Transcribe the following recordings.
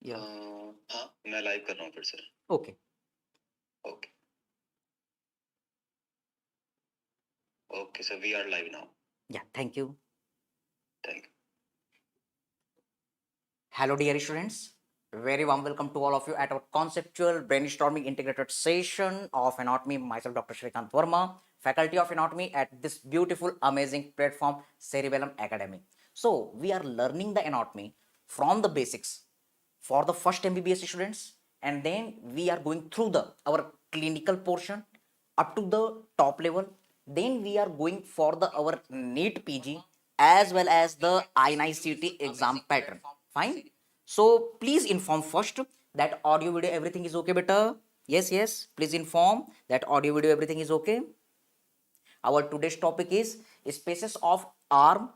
Yeah. हाँ मैं live कर रहा हूँ फिर से. Okay. Okay. Okay, so we are live now. Yeah. Thank you. Thank you. Hello, dear students. Very warm welcome to all of you at our conceptual brainstorming integrated session of anatomy. Myself, Dr. Shrikant Verma, faculty of anatomy at this beautiful, amazing platform, Cerebellum Academy. So, we are learning the anatomy from the basics for the first MBBS students, and then we are going through the our clinical portion up to the top level. Then we are going for the our NEET PG as well as the INICT exam pattern. Fine. So please inform first that audio video everything is okay, beta. Yes, yes. Please inform that audio video everything is okay. Our today's topic is spaces of arm.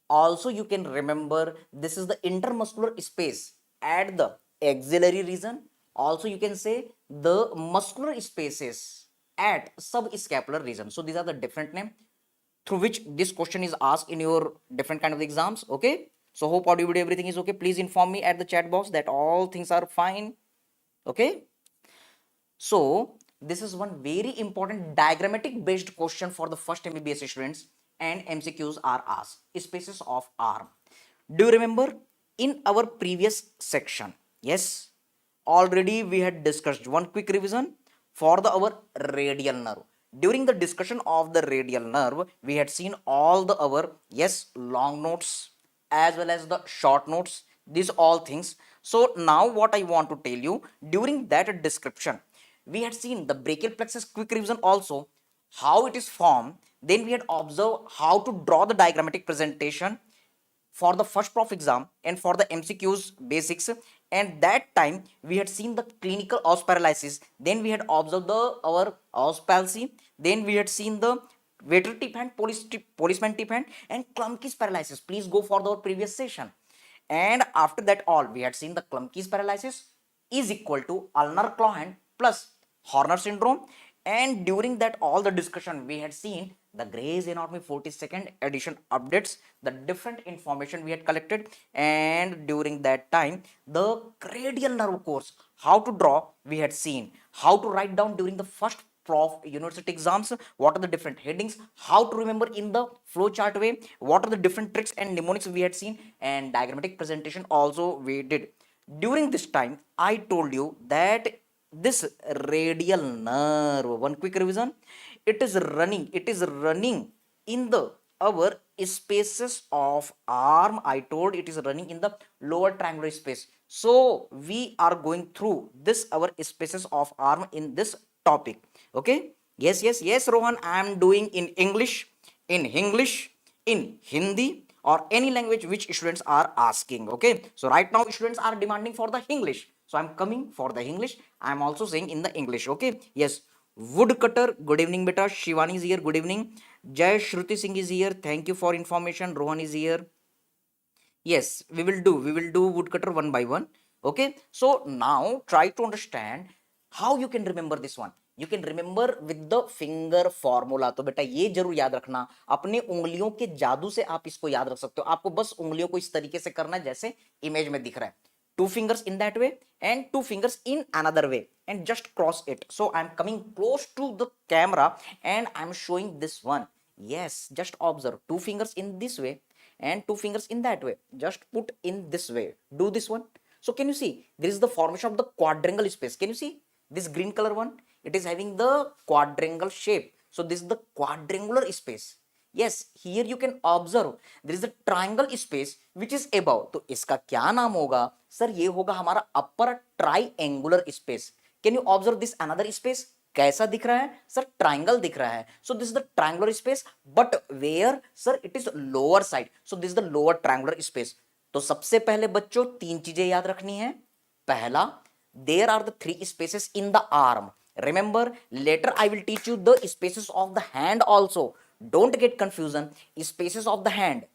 Also, you can remember this is the intermuscular space at the axillary region. Also, you can say the muscular spaces at subscapular region. So these are the different name through which this question is asked in your different kind of exams. Okay. So hope audio video everything is okay. Please inform me at the chat box that all things are fine. Okay. So this is one very important diagrammatic based question for the first MBBS students, and MCQs are asked. Spaces of arm. Do you remember in our previous section? Yes, already we had discussed one quick revision for the our radial nerve. During the discussion of the radial nerve, we had seen all the our yes long notes as well as the short notes, these all things. So now what I want to tell you, during that description we had seen the brachial plexus quick revision also, how it is formed. Then we had observed how to draw the diagrammatic presentation for the first prof exam and for the MCQs basics. And that time we had seen the clinical os paralysis. Then we had observed the our os palsy. Then we had seen the waiter tip hand, policeman tip hand, and Klumpke's paralysis. Please go for the previous session. And after that all, we had seen the Klumpke's paralysis is equal to ulnar claw hand plus Horner syndrome. And during that all the discussion, we had seen the Gray's Anatomy 42nd edition updates, the different information we had collected. And during that time, the radial nerve course, how to draw, we had seen, how to write down during the first prof university exams, what are the different headings, how to remember in the flow chart way, what are the different tricks and mnemonics we had seen, and diagrammatic presentation also we did. During this time, I told you that this radial nerve, one quick revision, it is running in the our spaces of arm. I told it is running in the lower triangular space. So we are going through this our spaces of arm in this topic. Okay. Yes, yes, yes, Rohan, I am doing in English, in Hindi, or any language which students are asking. Okay. So right now students are demanding for the English. So I'm coming for the English. I'm also saying in the English. Okay. Yes. Woodcutter, good evening, beta. Shivani is here. Good evening. Jay Shruti Singh is here. Thank you for information. Rohan is here. Yes, we will do woodcutter one by one. Okay, so now try to understand how you can remember this one. You can remember with the finger formula. तो बेटा ये जरूर याद रखना, अपने उंगलियों के जादू से आप इसको याद रख सकते हो. आपको बस उंगलियों को इस तरीके से करना है जैसे इमेज में दिख रहा है. Two fingers in that way and two fingers in another way, and just cross it. So I'm coming close to the camera and I'm showing this one. Yes, just observe, two fingers in this way and two fingers in that way. Just put in this way. Do this one. So can you see? There is the formation of the quadrangle space. Can you see? This green color one, it is having the quadrangle shape. So this is the quadrangular space. Yes, here you can observe there is a triangle space which is above. तो इसका क्या नाम होगा sir? ये होगा हमारा upper triangular space. Can you observe this another space? कैसा दिख रहा है सर? ट्राइंगल दिख रहा है. So this is the triangular space, but where sir? It is lower side. So this is the lower triangular space. तो सबसे पहले बच्चों तीन चीजें याद रखनी है. पहला, there are the three spaces in the arm. Remember, later I will teach you the spaces of the hand also. Don't get confusion. Spaces of the hand,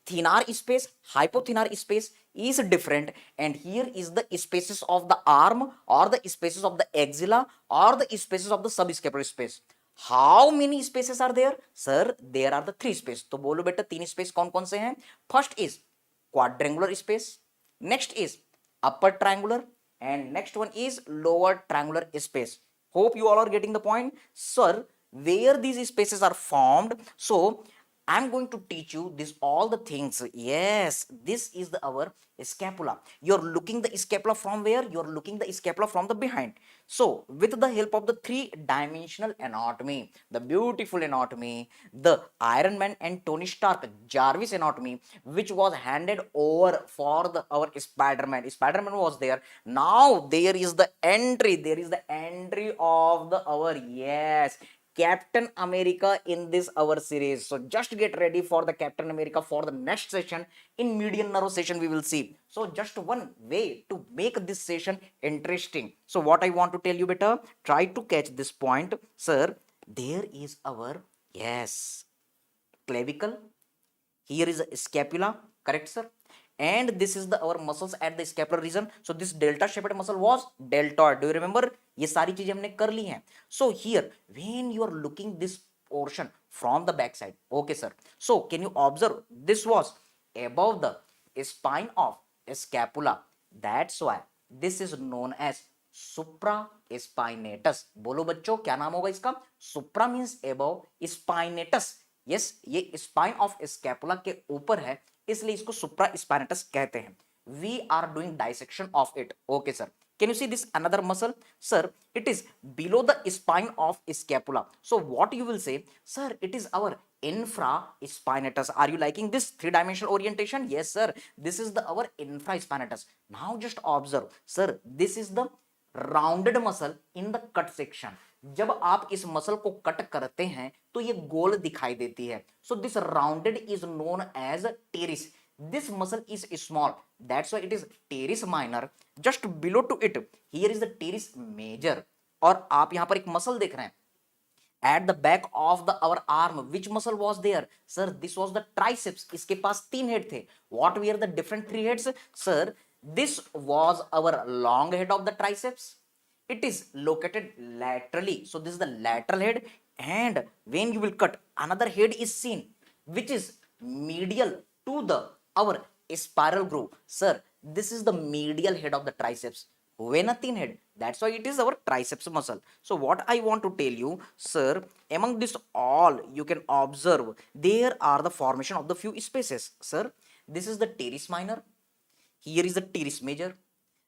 thenar space, hypothenar space is different, and here is the spaces of the arm or the spaces of the axilla or the spaces of the subscapular space. How many spaces are there sir? There are the three space. तो बोलो बेटा तीन space कौन कौन से हैं? First is quadrangular space, next is upper triangular, and next one is lower triangular space. Hope you all are getting the point. Sir, where these spaces are formed, so I'm going to teach you this all the things. Yes, this is our scapula. You're looking the scapula from where? You're looking the scapula from the behind. So with the help of the three-dimensional anatomy, the beautiful anatomy, the Iron Man and Tony Stark Jarvis anatomy, which was handed over for our Spider-Man. Spider-Man was there. Now there is the entry. There is the entry of our, yes, Captain America in this our series. So just get ready for the Captain America for the next session. In median nerve session we will see. So just one way to make this session interesting. So what I want to tell you better, try to catch this point. Sir, there is our, yes, clavicle. Here is a scapula, correct sir? And this is the our muscles at the scapular region. So this delta shaped muscle was deltoid. Do you remember? ये सारी चीजें हमने कर ली हैं. So here, when you are looking this portion from the back side, okay sir. So can you observe this was above the spine of scapula. That's why this is known as supraspinatus. बोलो बच्चों क्या नाम होगा इसका? Supra means above, spinatus yes ये spine of scapula के ऊपर है इसलिए इसको सुप्रा स्पाइनेटस कहते हैं. We are doing dissection of it. Okay sir, can you see this another muscle? Sir, it is below the spine of scapula. So what you will say? Sir, it is our infraspinatus. Are you liking this three-dimensional orientation? Yes sir, this is the our infraspinatus. Now just observe sir, this is the rounded muscle in the cut section. जब आप इस muscle को cut करते हैं तो ये गोल दिखाई देती है. So this rounded is known as teres. This muscle is small, that's why it is teres minor. Just below to it here is the teres major. और आप यहां पर एक मसल देख रहे हैं at the back of the our arm. Which muscle was there? Sir, this was the triceps. इसके पास तीन हेड थे. What were the different three heads? Sir, this was our long head of the triceps. It is located laterally. So this is the lateral head. And when you will cut, another head is seen, which is medial to the our spiral groove. Sir, this is the medial head of the triceps. When a thin head, that's why it is our triceps muscle. So what I want to tell you, sir, among this all you can observe there are the formation of the few spaces. Sir, this is the teres minor, here is the teres major,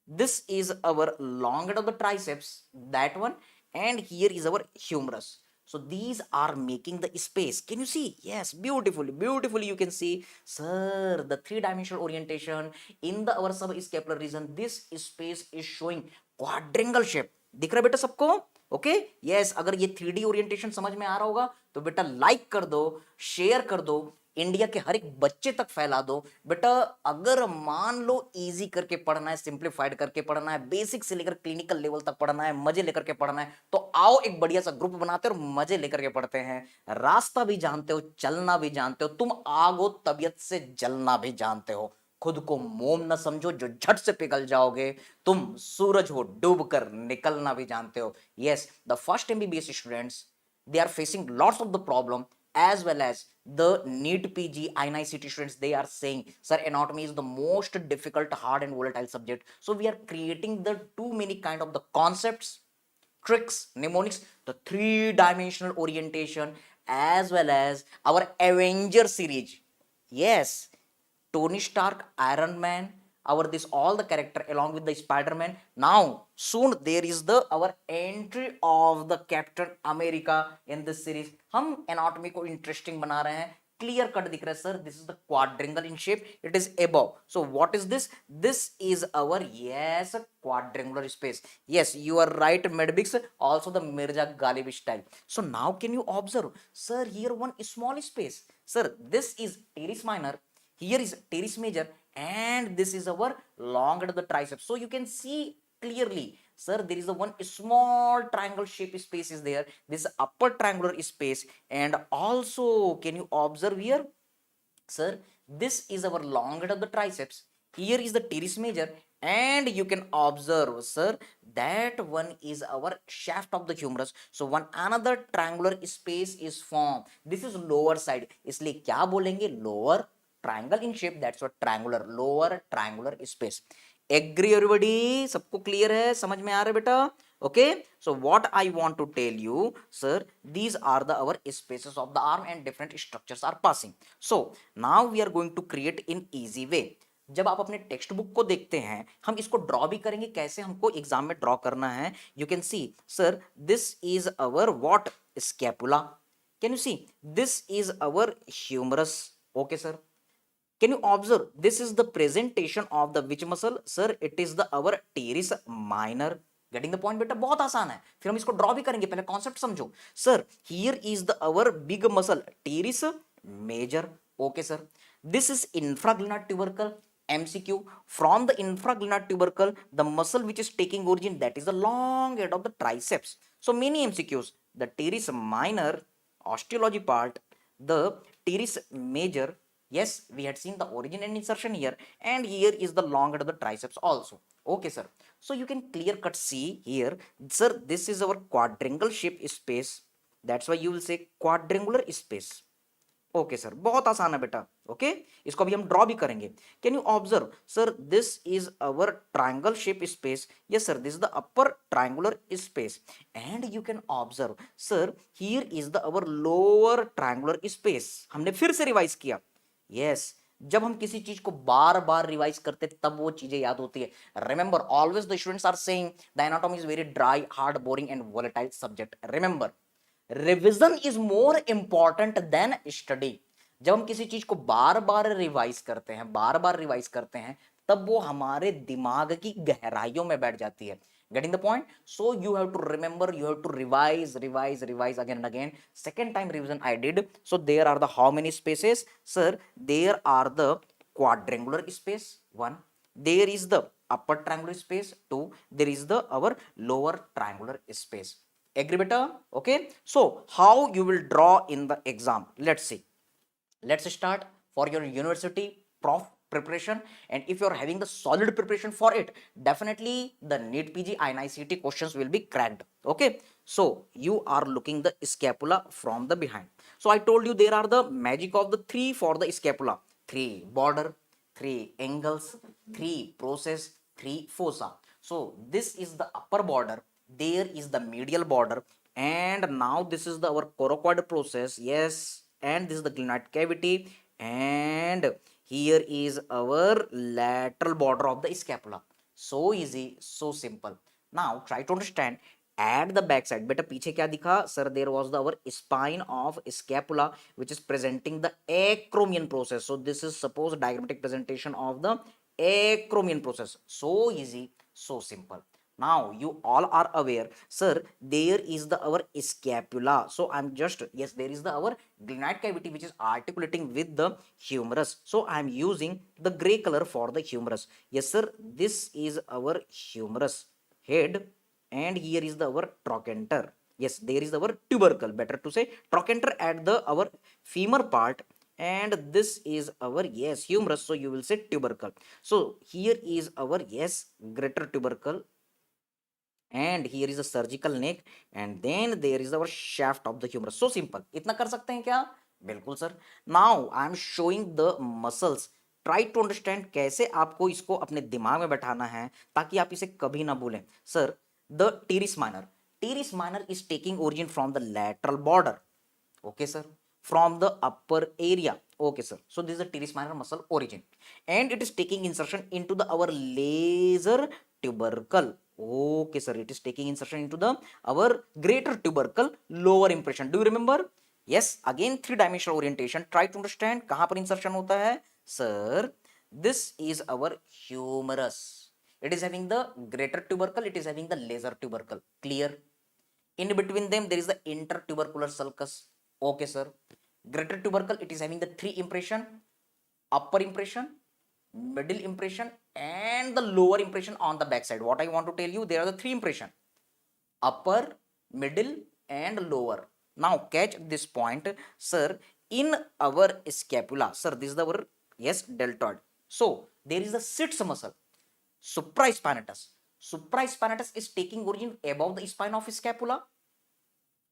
this is our long head of the triceps, that one, and here is our humerus. So these are making the space. Can you see? Yes, beautifully you can see. Sir, the three-dimensional orientation in the our subscapular region, this space is showing quadrangle shape. दिख रहा है बेटा सबको? Okay yes, अगर ये 3D orientation समझ में आ रहा होगा तो बेटा लाइक कर दो, शेयर कर दो, इंडिया के हर एक बच्चे तक फैला दो. बेटा अगर मान लो इजी करके पढ़ना है, सिंप्लीफाइड करके पढ़ना है, बेसिक से लेकर क्लिनिकल लेवल तक पढ़ना है, मजे लेकर के पढ़ना है, तो आओ एक बढ़िया सा ग्रुप बनाते हैं और मजे लेकर के पढ़ते हैं. रास्ता भी जानते हो, चलना भी जानते हो, तुम आग हो तबीयत से जलना भी जानते हो. खुद को मोम न समझो जो झट से पिघल जाओगे, तुम सूरज हो डूब कर निकलना भी जानते हो. Yes, the first MBBS students, they are facing lots of the problem, as well as the NEET PG INICT students. They are saying, sir, anatomy is the most difficult, hard and volatile subject. So we are creating the too many kind of the concepts, tricks, mnemonics, the three-dimensional orientation, as well as our Avenger series. Yes, Tony Stark, Iron Man, our this all the character along with the Spider-Man. Now soon there is the our entry of the Captain America in this series. हम anatomy को interesting बना रहे हैं. Clear cut दिख रहा है sir. This is the quadrangle in shape. It is above. So what is this? This is our, yes, quadrangular space. Yes, you are right, Medbix. Also the Mirza Ghalib style. So now can you observe, sir? Here one small space. Sir, this is teres minor. Here is teres major, and this is our long head of the triceps. So you can see clearly, sir, there is a one small triangle shape space is there. This upper triangular space, and also can you observe here, sir, this is our long head of the triceps. Here is the teres major, and you can observe, sir, that one is our shaft of the humerus. So one another triangular space is formed. This is lower side. इसलिए क्या बोलेंगे? Lower triangle in shape. That's what triangular, lower triangular space. Agree everybody, सबको clear है, समझ में आ रहा है बेटा? Okay, so what I want to tell you, sir, these are the our spaces of the arm and different structures are passing. So now we are going to create in easy way. जब आप अपने text book को देखते हैं, हम इसको draw भी करेंगे, कैसे हमको एग्जाम में ड्रॉ करना है. You can see sir, this is our what, scapula. Can you see, this is our humerus. Okay sir, can you observe this is the presentation of the which muscle, sir? It is the our teres minor. Getting the point बेटा? बहुत आसान है, फिर हम इसको draw भी करेंगे. पहले कॉन्सेप्ट समझो. Sir, here is the our big muscle teres major. Okay sir, this is infraglunar tubercle. MCQ, from the infraglunar tubercle the muscle which is taking origin, that is the long head of the triceps. So many MCQs. The teres minor osteology part, the teres major. Yes, we had seen the origin and insertion here, and here is the long head of the triceps also. Okay sir, so you can clear cut see here, sir, this is our quadrangle shape space. That's why you will say quadrangular space. Okay sir, बहुत आसान है बेटा. Okay, इसको अभी हम draw भी करेंगे. Can you observe sir, this is our triangle shape space. Yes sir, this is the upper triangular space. And you can observe sir, here is the our lower triangular space. हमने फिर से revise किया. Yes, जब हम किसी चीज को बार बार revise करते तब वो चीजें याद होती है. Remember, always the students are saying the anatomy is very dry, hard, boring and volatile subject. Remember, revision is more important than study. जब हम किसी चीज को बार बार रिवाइज करते हैं, बार बार रिवाइज करते हैं, तब वो हमारे दिमाग की गहराइयों में बैठ जाती है. Getting the point? So you have to remember, you have to revise again and again. Second time revision I did. So there are the how many spaces? Sir, there are the quadrangular space, 1. There is the upper triangular space, 2. There is the our lower triangular space. Agree beta? Okay, so how you will draw in the exam? Let's see. Let's start for your university prof preparation, and if you are having the solid preparation for it, definitely the NEET PG INICET questions will be cracked. Okay, so you are looking the scapula from the behind. So I told you there are the magic of the 3 for the scapula: 3 border, 3 angles, 3 process, 3 fossa. So this is the upper border, there is the medial border, and now this is the our coracoid process. Yes, and this is the glenoid cavity, and here is our lateral border of the scapula. So easy, so simple. Now try to understand at the back side. Beta पीछे क्या दिखा? Sir, there was the our spine of scapula which is presenting the acromion process. So this is suppose diagrammatic presentation of the acromion process. So easy, so simple. Now you all are aware, sir, there is the our scapula. So I'm just, yes, there is the our glenoid cavity which is articulating with the humerus. So I'm using the gray color for the humerus. Yes sir, this is our humerus head, and here is the our trochanter. Yes, there is our tubercle, better to say trochanter at the our femur part, and this is our, yes, humerus. So you will say tubercle. So here is our, yes, greater tubercle, and here is a surgical neck, and then there is our shaft of the humerus. So simple. इतना कर सकते हैं क्या? बिल्कुल sir. Now I am showing the muscles. Try to understand कैसे आपको इसको अपने दिमाग में बैठाना है ताकि आप इसे कभी ना भूलें. Sir, the teres minor. Teres minor is taking origin from the lateral border. Okay sir, from the upper area. Okay sir, so this is the teres minor muscle origin, and it is taking insertion into the our laser tubercle. Okay sir, it is taking insertion into the our greater tubercle lower impression. Do you remember? Yes, again 3-dimensional orientation. Try to understand कहाँ पर insertion होता है. Sir, this is our humerus. It is having the greater tubercle, it is having the lesser tubercle. Clear? In between them there is the intertubercular sulcus. Okay sir, greater tubercle, it is having the 3 impression: upper impression, middle impression, and the lower impression on the back side. What I want to tell you, there are the 3 impression: upper, middle, and lower. Now catch this point, sir. In our scapula, sir, this is our, yes, deltoid. So there is the sits muscle, supraspinatus. Supraspinatus is taking origin above the spine of scapula.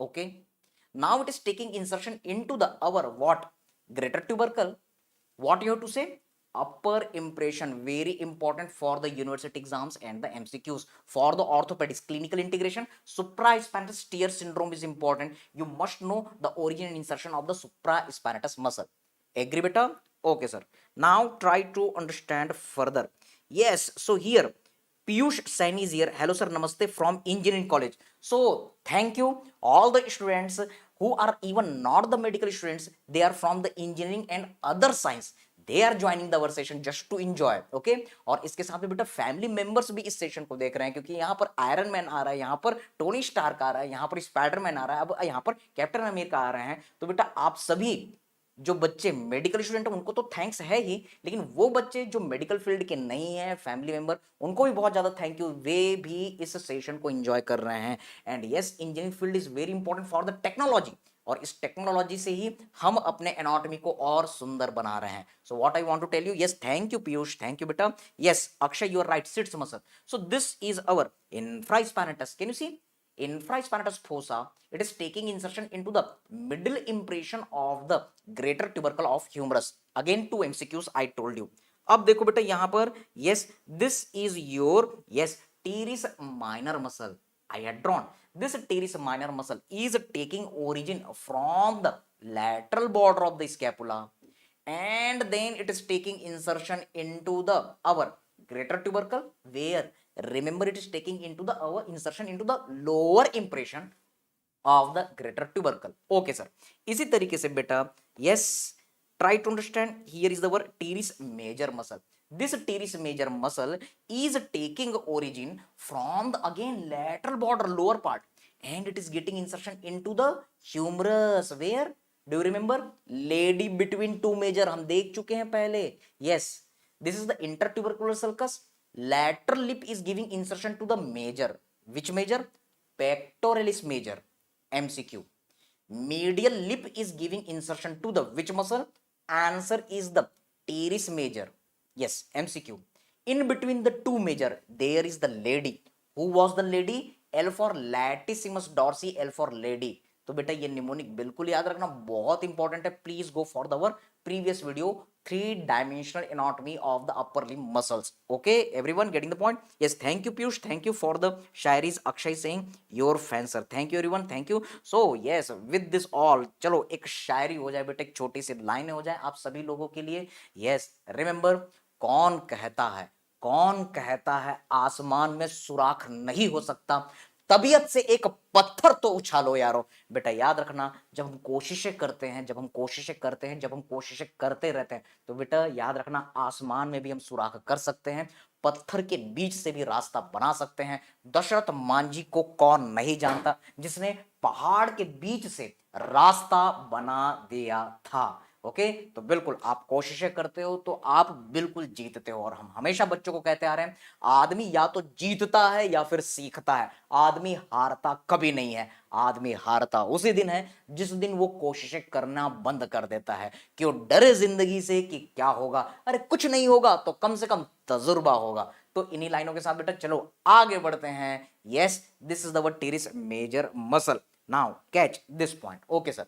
Okay, now it is taking insertion into the our what? Greater tubercle. What you have to say? upper impression, very important for the university exams and the MCQs. For the orthopedics, clinical integration, supraspinatus tear syndrome is important. You must know the origin and insertion of the supraspinatus muscle. Agree beta? Okay sir. Now try to understand further. Yes, so here Piyush Saini is here. Hello sir, namaste from engineering college. So thank you all the students who are even not the medical students, they are from the engineering and other science, they are joining the our session just to enjoy. Okay, और इसके साथ में बेटा family members भी इस session को देख रहे हैं, क्योंकि यहाँ पर आयरन मैन आ रहा है, यहाँ पर टोनी स्टार्क आ रहा है, यहाँ पर स्पाइडरमैन आ रहा है, अब यहाँ पर कैप्टन अमेरिका आ रहे हैं। तो बेटा आप सभी जो बच्चे मेडिकल स्टूडेंट हैं उनको तो थैंक्स है ही, लेकिन वो बच्चे जो मेडिकल फील्ड के नहीं है, फैमिली मेंबर, उनको भी बहुत ज्यादा थैंक यू, वे भी इस सेशन को एंजॉय कर रहे हैं। And yes, engineering field is very important for the technology, और इस टेक्नोलॉजी से ही हम अपने एनाटॉमी को और सुंदर बना रहे हैं। So what I want to tell you, yes thank you Piyush, thank you बेटा। Yes Akshay, you are right, sits muscle. So this is our infraspinatus. Can you see? Infraspinatus fossa, it is taking insertion into the middle impression of the greater tubercle of humerus. Again 2 MCQs I told you. अब देखो बेटा यहाँ पर, yes this is your yes teres minor muscle I had drawn. This teres minor muscle is taking origin from the lateral border of the scapula, and then it is taking insertion into the our greater tubercle, where remember it is taking into the our insertion into the lower impression of the greater tubercle. Okay sir, इसी तरीके से बेटा yes try to understand, here is the word teres major muscle. This teres major muscle is taking origin from the again lateral border lower part, and it is getting insertion into the humerus, where do you remember lady between two major, हम देख चुके हैं पहले। yes, this is the intertubercular sulcus. Lateral lip is giving insertion to the major, which major? Pectoralis major, MCQ. Medial lip is giving insertion to the which muscle? Answer is the teres major, yes, MCQ. In between the two major there is the lady. Who was the lady? L for latissimus dorsi, L for lady. तो बेटा ये mnemonic बिल्कुल याद रखना, बहुत important है। Please go for the our previous video, 3-dimensional anatomy of the upper limb muscles. Okay, everyone getting the point? Yes, thank you Piyush, thank you for the shairis. Akshay saying your fan sir, thank you everyone, thank you. So yes, with this all, चलो एक शायरी हो जाए बेटा, एक छोटी सी line हो जाए आप सभी लोगों के लिए। yes, remember, कौन कहता है आसमान में सुराख नहीं हो सकता, तबीयत से एक पत्थर तो उछालो यारो। बेटा याद रखना, जब हम कोशिशें करते हैं, जब हम कोशिशें करते रहते हैं, तो बेटा याद रखना आसमान में भी हम सुराख कर सकते हैं, पत्थर के बीच से भी रास्ता बना सकते हैं। दशरथ मांझी को कौन नहीं जानता, जिसने पहाड़ के बीच से रास्ता बना दिया था। ओके, तो बिल्कुल आप कोशिशें करते हो तो आप बिल्कुल जीतते हो। और हम हमेशा बच्चों को कहते आ रहे हैं, आदमी या तो जीतता है या फिर सीखता है, आदमी हारता कभी नहीं है। आदमी हारता उसी दिन है जिस दिन वो कोशिशें करना बंद कर देता है। क्यों डरे जिंदगी से कि क्या होगा, अरे कुछ नहीं होगा तो कम से कम तजुर्बा होगा। तो इन्हीं लाइनों के साथ बेटा चलो आगे बढ़ते हैं। Yes, this is the teres major muscle. Now catch this point. Okay sir,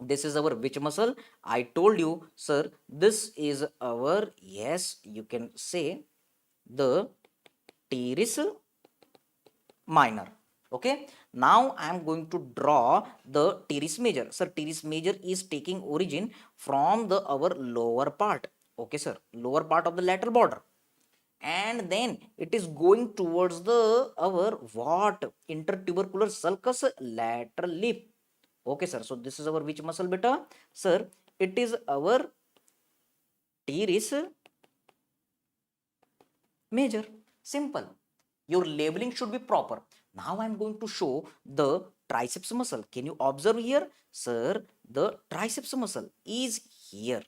this is our which muscle? I told you sir, this is our, yes you can say, the teres minor. Okay, now I am going to draw the teres major. Sir, teres major is taking origin from the our lower part. Okay sir, lower part of the lateral border, and then it is going towards the our what? Intertubercular sulcus, lateral lip. Okay sir, so this is our which muscle beta? Sir, it is our teres major. Simple, your labeling should be proper. Now I am going to show the triceps muscle. Can you observe here? Sir, the triceps muscle is here.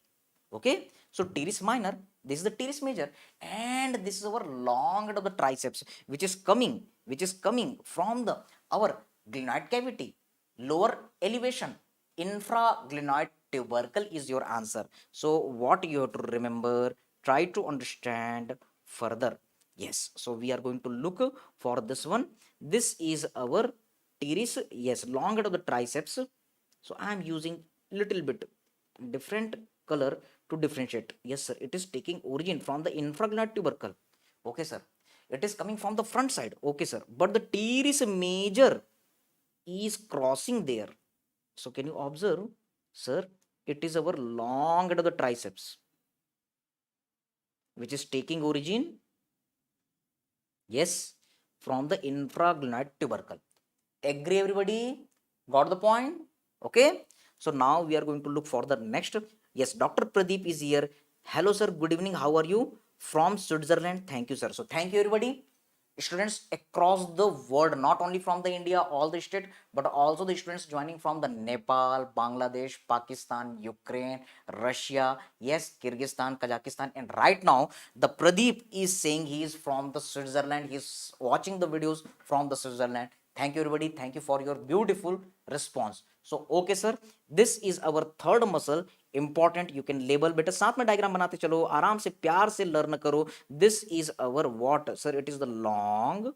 Okay, so teres minor, this is the teres major, and this is our long end of the triceps, which is coming from the our glenoid cavity, lower elevation. Infraglenoid tubercle is your answer. So what you have to remember, try to understand further. Yes, so we are going to look for this one. This is our teres, yes, long end of the triceps. So I am using little bit different color to differentiate. Yes, sir. It is taking origin from the infraglutinal tubercle. Okay, sir. It is coming from the front side. Okay, sir. But the teres major is crossing there. So can you observe, sir? It is our long head of the triceps, which is taking origin, yes, from the infraglutinal tubercle. Agree, everybody? Got the point? Okay. So now we are going to look for the next. Yes, Dr. Pradeep is here. Hello, sir. Good evening. How are you? From Switzerland. Thank you, sir. So thank you, everybody. Students across the world, not only from the India, all the state, but also the students joining from the Nepal, Bangladesh, Pakistan, Ukraine, Russia, yes, Kyrgyzstan, Kazakhstan, and right now the Pradeep is saying he is from the Switzerland. He is watching the videos from the Switzerland. Thank you, everybody. Thank you for your beautiful response. So okay, sir, this is our third muscle. Important you can label बेटा साथ में diagram बनाते चलो आराम से प्यार से learn करो this is our what sir it is the long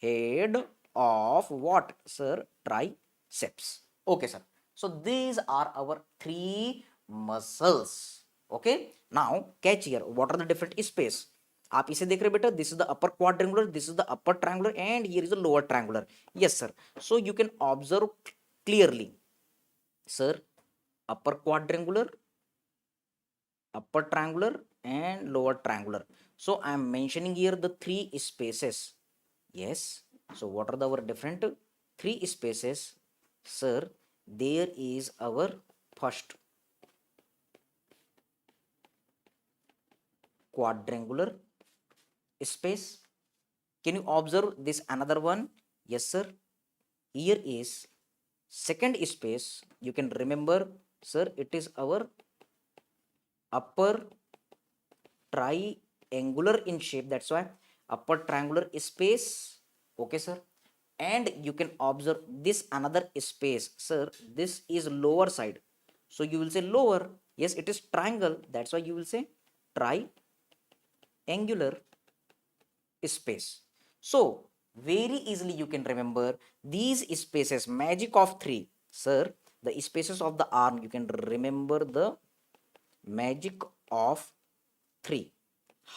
head of what sir triceps okay sir so these are our three muscles okay now catch here what are the different space आप इसे देख रहे बेटा this is the upper quadrangular this is the upper triangular and here is the lower triangular yes sir so you can observe clearly sir upper quadrangular, upper triangular and lower triangular. So I am mentioning here the three spaces. Yes. So what are our different three spaces? Sir, there is our first quadrangular space. Can you observe this another one? Yes, sir. Here is second space. You can remember, sir, it is our upper triangular in shape, that's why upper triangular space. Okay, sir. And you can observe this another space, sir, this is lower side, so you will say lower. Yes, it is triangle, that's why you will say triangular space. So very easily you can remember these spaces, magic of three. Sir, the spaces of the arm, you can remember the magic of three.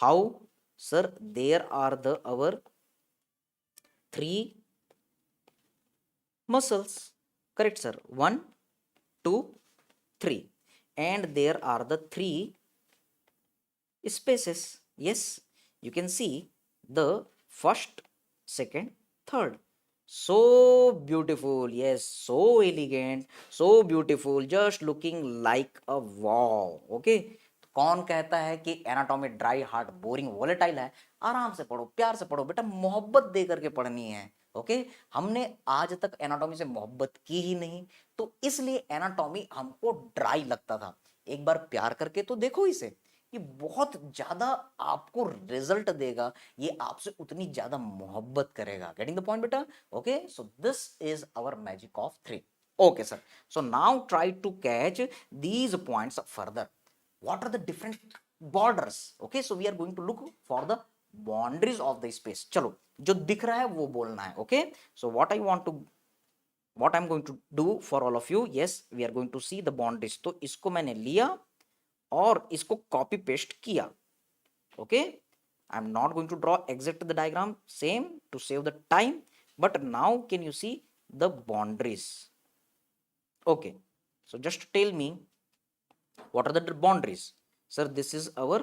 How? Sir, there are the our three muscles. Correct, sir. 1, 2, 3. And there are the three spaces. Yes, you can see the first, second, third. So beautiful. Yes, so elegant, so beautiful, just looking like a wow. Okay. कौन कहता है कि anatomy dry hard boring volatile है? आराम से पढ़ो, प्यार से पढ़ो बेटा, मोहब्बत दे करके पढ़नी है. ओके हमने आज तक एनाटॉमी से मोहब्बत की ही नहीं, तो इसलिए एनाटॉमी हमको ड्राई लगता था. एक बार प्यार करके तो देखो इसे, ये बहुत ज्यादा आपको रिजल्ट देगा, ये आपसे उतनी ज्यादा मोहब्बत करेगा. गेटिंग द पॉइंट बेटा? Okay so this is our magic of three. Okay, sir. So now try to catch these points further. What are the different borders? Okay, so we are going to look for the boundaries of the space. चलो जो दिख रहा है वो बोलना है. Okay, so what I'm going to do for all of you, yes, we are going to see the boundaries. तो इसको मैंने लिया और इसको कॉपी पेस्ट किया. Okay, I'm not going to draw exact the diagram same to save the time, but now can you see the boundaries? Okay, so just tell me what are the boundaries? Sir, this is our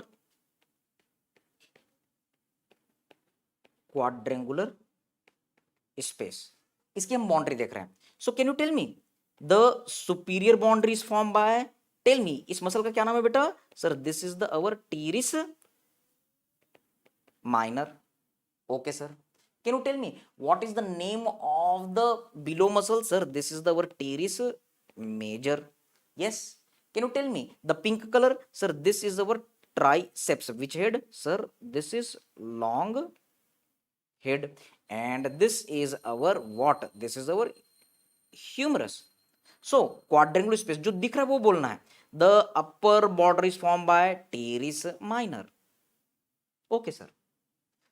quadrangular space. इसकी हम boundary देख रहे हैं. So can you tell me the superior boundary is formed by, tell me इस muscle का क्या नाम है बेटा? Sir, this is the our teres minor. Okay, sir. Can you tell me what is the name of the below muscle? Sir, this is the our teres major. Yes. Can you tell me the pink color? Sir, this is our triceps. Which head? Sir, this is long head. And this is our what? This is our humerus. So quadrangular space जो दिख रहा है वो बोलना है. The upper border is formed by teres minor. Okay, sir.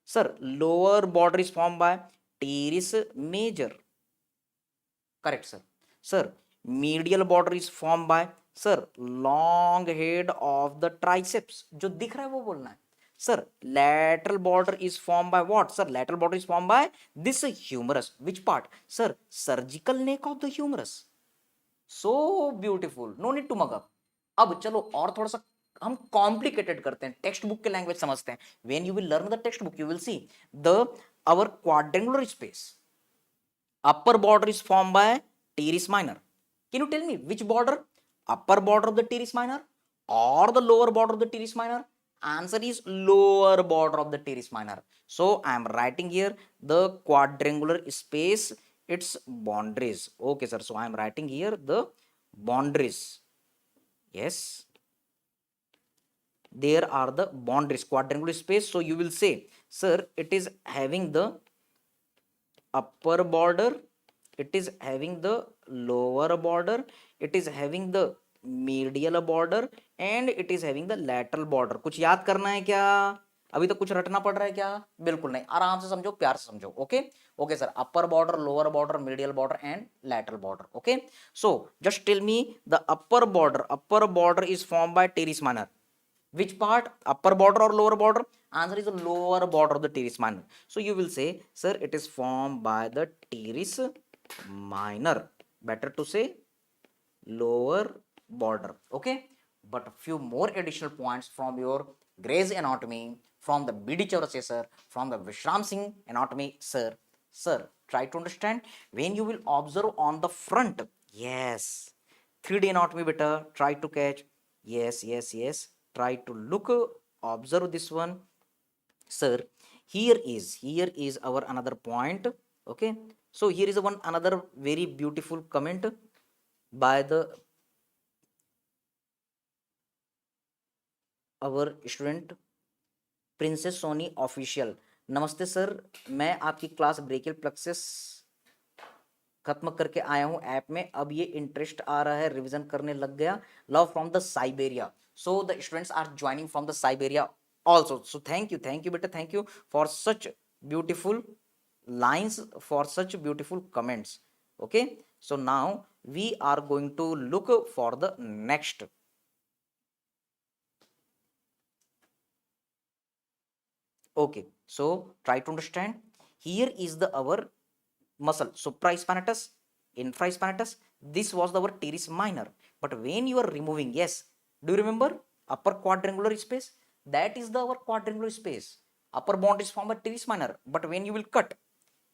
Sir, lower border is formed by teres major. Correct, sir. Sir, medial border is formed by sir long head of the triceps, जो दिख रहा है वो बोलना है। Sir lateral border is formed by what? Sir, lateral border is formed by this humerus. Which part? Sir, surgical neck of the humerus. So beautiful, no need to mug up. अब चलो और थोड़ा सा हम कॉम्प्लिकेटेड करते हैं, text book के language समझते हैं. When you will learn the text book you will see the our quadrangular space, upper border is formed by teres minor. Can you tell me which border? Upper border of the teres minor or the lower border of the teres minor? Answer is lower border of the teres minor. So I am writing here the quadrangular space, its boundaries. Okay sir, so I am writing here the boundaries. Yes, there are the boundaries, quadrangular space. So you will say sir it is having the upper border, it is having the lower border, it is having the medial border and it is having the lateral border. कुछ याद करना है क्या? अभी तो कुछ रटना पड़ रहा है क्या? बिल्कुल नहीं, आराम से समझो, प्यार से समझो. Okay okay sir, upper border, lower border, medial border and lateral border. Okay so just tell me the upper border is form by teres minor. Which part? Upper border or lower border? Answer is the lower border of the teres minor. So you will say, sir, it is formed by the teres minor. Better to say lower border. Okay. But a few more additional points from your Gray's anatomy, from the BD Chaurasia sir, from the Vishram Singh anatomy sir. Sir, try to understand when you will observe on the front. Yes. 3D anatomy better. Try to catch. Yes, yes, yes. Try to look, observe this one. Sir, here is our another point. Okay. So here is one another very beautiful comment by the our student princess Soni official. नमस्ते sir, मैं आपकी class brachial plexus खत्म करके आया हूँ app में. अब ये इंटरेस्ट आ रहा है, रिवीजन करने लग गया. Love from the Siberia. So the students are joining from the Siberia also. So thank you beta, thank you for such beautiful lines, for such beautiful comments. Okay, so now we are going to look for the next. Okay, so try to understand. Here is the our muscle supraspinatus, infraspinatus. This was our teres minor. But when you are removing, yes, do you remember upper quadrangular space? That is the our quadrangular space. Upper bond is formed by teres minor. But when you will cut,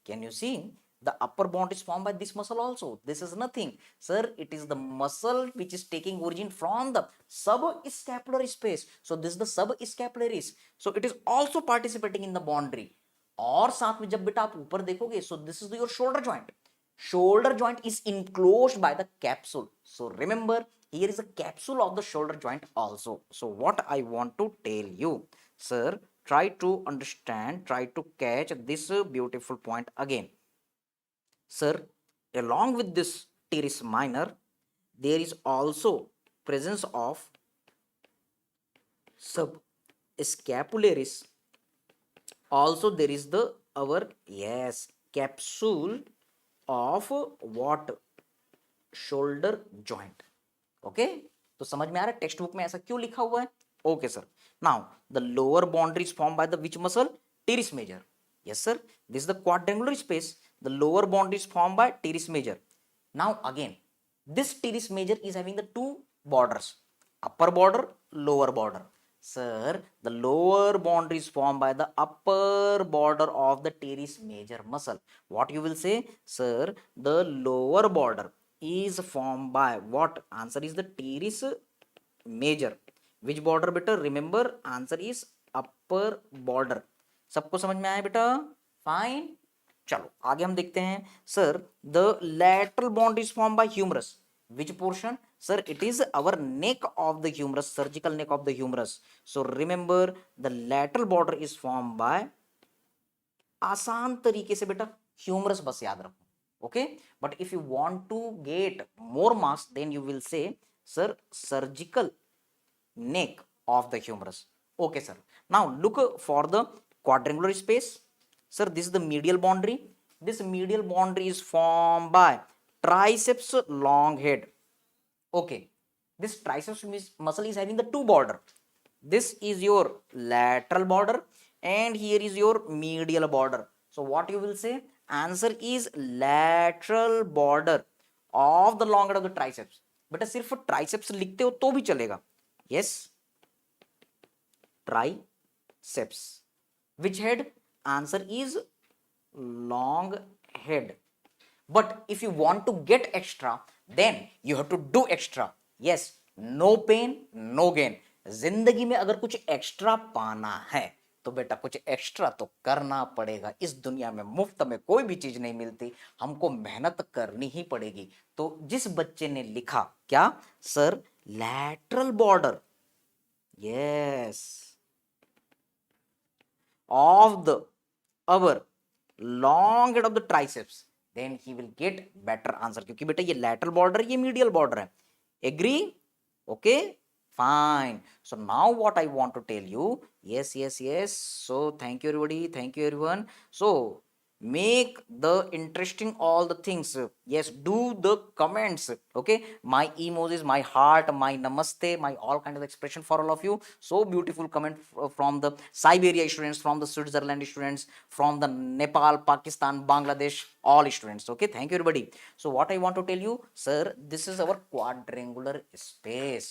can you see the upper bond is formed by this muscle also? This is nothing, sir. It is the muscle which is taking origin from the subscapular space. So this is the subscapularis. So it is also participating in the boundary. और साथ में जब बेटा आप ऊपर देखोगे, so this is your shoulder joint. Shoulder joint is enclosed by the capsule. So remember, here is a capsule of the shoulder joint also. So what I want to tell you, sir, try to understand, try to catch this beautiful point again. Sir, along with this teres minor, there is also presence of subscapularis. Also there is the our, yes, capsule of what? Shoulder joint. Okay तो समझ में आ रहा है text book में ऐसा क्यों लिखा हुआ है? Okay sir. Now the lower boundary is form by the which muscle? Teres major. Yes sir, this is the quadrangular space. The lower boundary is form by teres major. Now again this teres major is having the two borders, upper border, lower border. Sir, the lower boundary is formed by the upper border of the teres major muscle. What you will say? Sir, the lower border is formed by what? Answer is the teres major. Which border बेटा? Remember, answer is upper border. सबको समझ में आया बेटा? Fine. चलो आगे हम देखते हैं. Sir, the lateral bond is formed by humerus. Which portion? Sir, it is our neck of the humerus, surgical neck of the humerus. So remember, the lateral border is formed by, आसान तरीके से बेटा humerus बस याद रखो. Okay, but if you want to get more marks then you will say sir surgical neck of the humerus. Okay sir, now look for the quadrangular space. Sir, this is the medial boundary. This medial boundary is formed by triceps long head. Okay, this triceps muscle is having the two border. This is your lateral border and here is your medial border. So what you will say? Answer is lateral border of the long head of the triceps. बेटा सिर्फ triceps लिखते हो तो भी चलेगा. Yes, triceps. Which head? Answer is long head. But if you want to get extra, then you have to do extra. Yes, no pain, no gain. जिंदगी में अगर कुछ एक्स्ट्रा पाना है तो बेटा कुछ एक्स्ट्रा तो करना पड़ेगा. इस दुनिया में मुफ्त में कोई भी चीज नहीं मिलती, हमको मेहनत करनी ही पड़ेगी. तो जिस बच्चे ने लिखा क्या sir lateral border, yes, of the our long head of the triceps, then he will get better answer. क्योंकि बेटा ये lateral border, ये medial border है. Agree? Okay, fine. So now what I want to tell you, yes. So thank you everybody, thank you everyone. So make the interesting all the things. Yes, do the comments. Okay, my emojis, my heart, my namaste, my all kind of expression for all of you. So beautiful comment from the Siberia students, from the Switzerland students, from the Nepal, Pakistan, Bangladesh, all students. Okay, thank you everybody. So what I want to tell you, sir, this is our quadrangular space.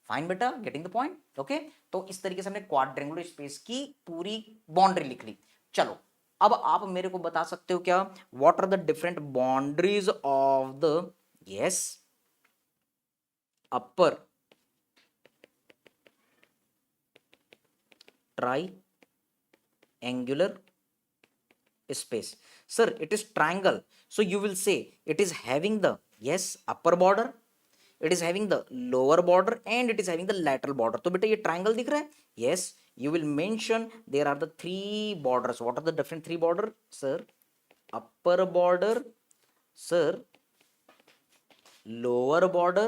Fine बेटा, getting the point. Okay, तो इस तरीके से हमने quadrangular space की पूरी boundary लिख ली. चलो अब आप मेरे को बता सकते हो क्या, what are the different boundaries of the yes upper triangular space. Sir, it is triangle, so you will say it is having the yes upper border, it is having the lower border and it is having the lateral border. तो बेटा ये triangle दिख रहा है. Yes, you will mention there are the three borders. What are the different three border? Sir, upper border, sir, lower border,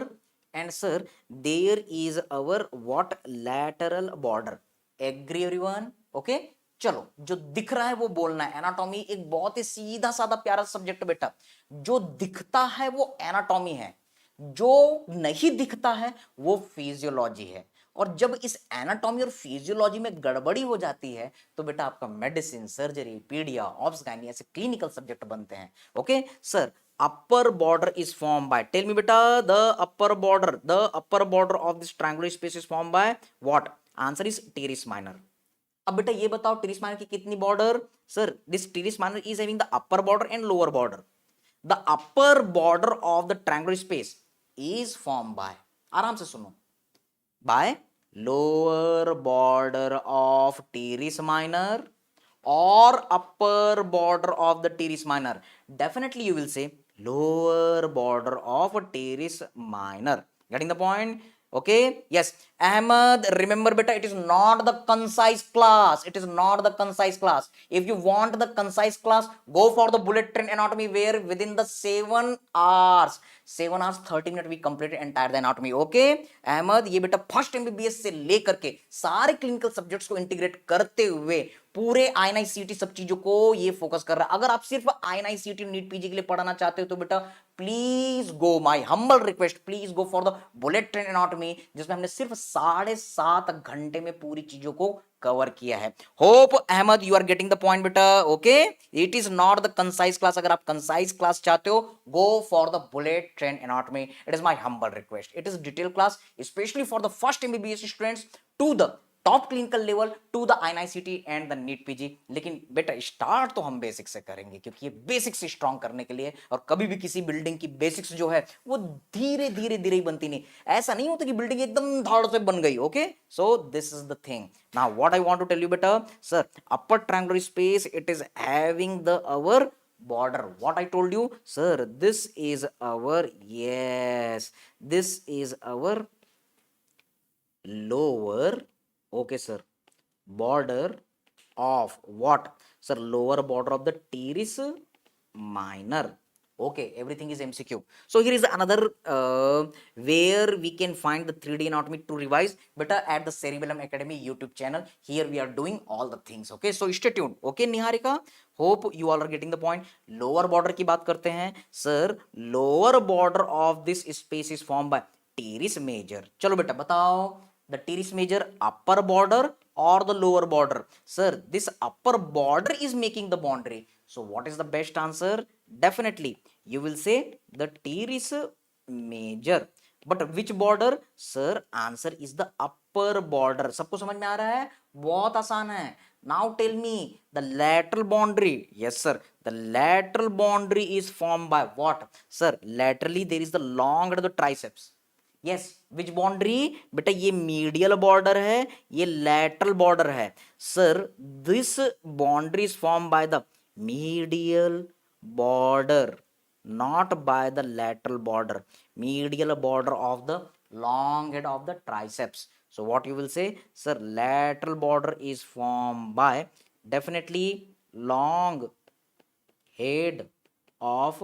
and sir there is our what lateral border. Agree everyone? Okay, चलो जो दिख रहा है वो बोलना है. Anatomy एक बहुत ही सीधा साधा प्यारा सब्जेक्ट बेटा. जो दिखता है वो एनाटॉमी है, जो नहीं दिखता है वो फिजियोलॉजी है. और जब इस एनाटॉमी और फिजियोलॉजी में गड़बड़ी हो जाती है तो बेटा आपका मेडिसिन, सर्जरी, पीडिया, ऑब्स गायनी ऐसे क्लिनिकल सब्जेक्ट बनते हैं. Okay sir, upper border is formed by, tell me beta, the upper border of this triangular space is formed by what? Answer is teres minor. अब बेटा ये बताओ teres minor की कितनी border? Sir, this teres minor is having the upper border and lower border. The upper border of the triangular space is formed by, आराम से सुनो, by lower border of teres minor or upper border of the teres minor. Definitely you will say lower border of a teres minor. Getting the point? Okay, yes. Ahmed, remember beta, it is not the concise class. It is not the concise class. If you want the concise class, go for the bullet train anatomy where within the 7 hours 30 minutes we completed entire the anatomy. Okay, Ahmed, ये बेटा first MBBS से लेकर के सारे clinical subjects को integrate करते हुए पूरे INI-CET सब चीजों को ये फोकस कर रहा है. अगर आप सिर्फ INI-CET नीट पीजी के लिए पढ़ाना चाहते हो तो बेटा please go, my humble request, please go for the bullet train anatomy जिसमें हमने सिर्फ 7.5 घंटे में पूरी चीजों को कवर किया है. Hope Ahmed you are getting the point बेटा. Okay, it is not the concise class. अगर आप कंसाइज क्लास चाहते हो go for the bullet train anatomy. It is my humble request. It is detail class specially for the first MBBS students to the top clinical level to the INI-CET and the NEET PG. लेकिन बेटा start तो हम basic से करेंगे क्योंकि ये basics strong करने के लिए. और कभी भी किसी बिल्डिंग की बेसिक्स जो है वो धीरे धीरे धीरे ही बनती नहीं. ऐसा नहीं होता कि बिल्डिंग एकदम धाड़ से बन गई. Okay, so this is the thing. Now what I want to tell you बेटा, sir upper triangular space it is having the our border. What I told you, sir, this is our, yes, this is our lower, okay sir, border of what? Sir, lower border of the teres minor. Okay, everything is MCQ. So here is another where we can find the 3D anatomy to revise better at the Cerebellum Academy YouTube channel. Here we are doing all the things. Okay, so stay tuned. Okay Niharika, hope you all are getting the point. Lower border की बात करते हैं. Sir, lower border of this space is formed by teres major. चलो बेटा बताओ, the teres major upper border or the lower border? Sir, this upper border is making the boundary. So what is the best answer? Definitely you will say the teres major. But which border? Sir, answer is the upper border. सबको समझ में आ रहा है? बहुत आसान है. Now tell me the lateral boundary. Yes sir, the lateral boundary is formed by what? Sir, laterally there is the long of the triceps. Yes, which boundary? बेटा ये मीडियल बॉर्डर है, ये लैटरल बॉर्डर है. Sir, this boundary is form by the medial border, not by the lateral border, medial border of the long head of the triceps. So what you will say? Sir, lateral border is formed by definitely long head of